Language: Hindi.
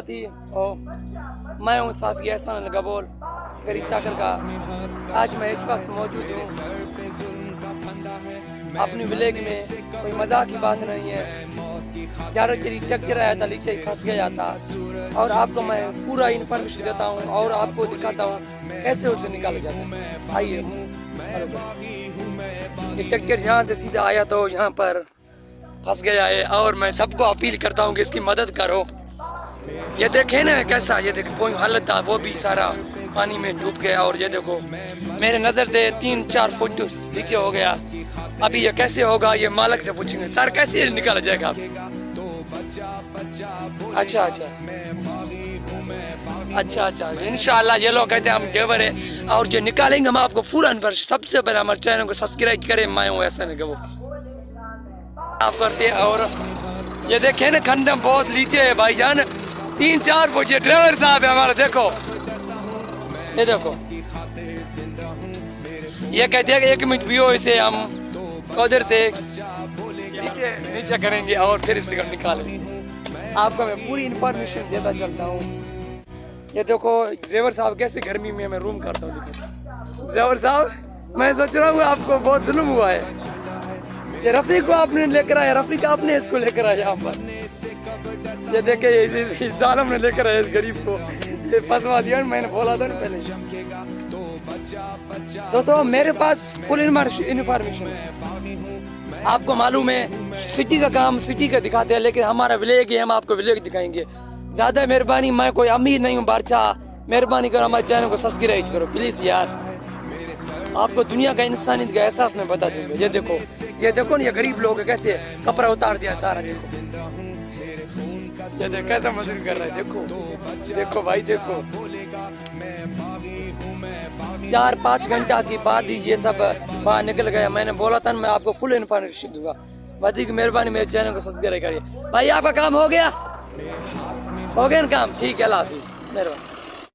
थी मैं हूँ साफ़ी एहसान गबोल गरीब चाकर का। आज मैं इस वक्त मौजूद हूँ अपनी विलेज में। कोई मजाक की बात नहीं है, ग्यारह तेरी टक गिराया था, नीचे फंस गया था और आपको मैं पूरा इन्फॉर्मेशन देता हूँ और आपको दिखाता हूँ कैसे उसे निकाला जाता है। आइए, ये ट्रैक्टर यहाँ से सीधा आया तो यहाँ पर फंस गया है और मैं सबको अपील करता हूँ कि इसकी मदद करो। ये देखे ना कैसा, ये देखो कोई हालत था, वो भी सारा पानी में डूब गया और ये देखो मेरे नज़र से 3-4 फुट नीचे हो गया। अभी ये कैसे होगा, ये मालिक से पूछेंगे। सर कैसे निकाला जाएगा आप? अच्छा, इंशाल्लाह ये लोग कहते हैं हम ड्राइवर है और जो निकालेंगे हम आपको पूरा। सबसे पहले हमारे चैनल को सब्सक्राइब करें। मैं हूँ ऐसा नहीं वो आप करते। और ये देखे ना खंडम बहुत नीचे है भाईजान, 3-4 फुट। ये ड्राइवर साहब है हमारा, देखो ये देखो, ये कहते हैं कि 1 मिनट पियो इसे, हम उधर से नीचे करेंगे और फिर इसे निकालेंगे। आपको मैं पूरी इन्फॉर्मेशन देता चलता हूँ। ये देखो ड्राइवर साहब कैसे गर्मी में मैं रूम करता हूँ। देखो ड्राइवर साहब, मैं सोच रहा हूँ आपको बहुत जुल्म हुआ है। ये रफी को आपने लेकर आया, रफी का आपने इसको लेकर आया यहाँ पर। ये देखे इस जालिम ने लेकर आया इस गरीब को, ये फंसवा दिया। मैंने बोला था ना पहले। दोस्तों मेरे पास फुल इन्फॉर्मेशन है। आपको मालूम है सिटी का काम सिटी का दिखाते हैं, लेकिन हमारा विलेज है, हम आपको विलेज दिखाएंगे। ज्यादा मेहरबानी, मैं कोई अमीर नहीं हूँ बादशाह, मेहरबानी करो हमारे चैनल को सब्सक्राइब करो प्लीज यार। आपको दुनिया का इंसानियत का एहसास में बता देंगे। ये देखो ना, ये गरीब लोग है कैसे कपड़ा उतार दिया सारा। देखो ये देख कैसा मजदूरी कर रहा है। देखो भाई, देखो 4-5 घंटा की बाद ही ये सब बाहर निकल गया। मैंने बोला था मैं आपको फुल इन्फॉर्मेशन दूंगा। अधिक मेहरबानी मेरे चैनल को सब्सक्राइब करिए। भाई आपका काम हो गया ना काम? ठीक है, अल्लाह हाफिज, मेहरबानी।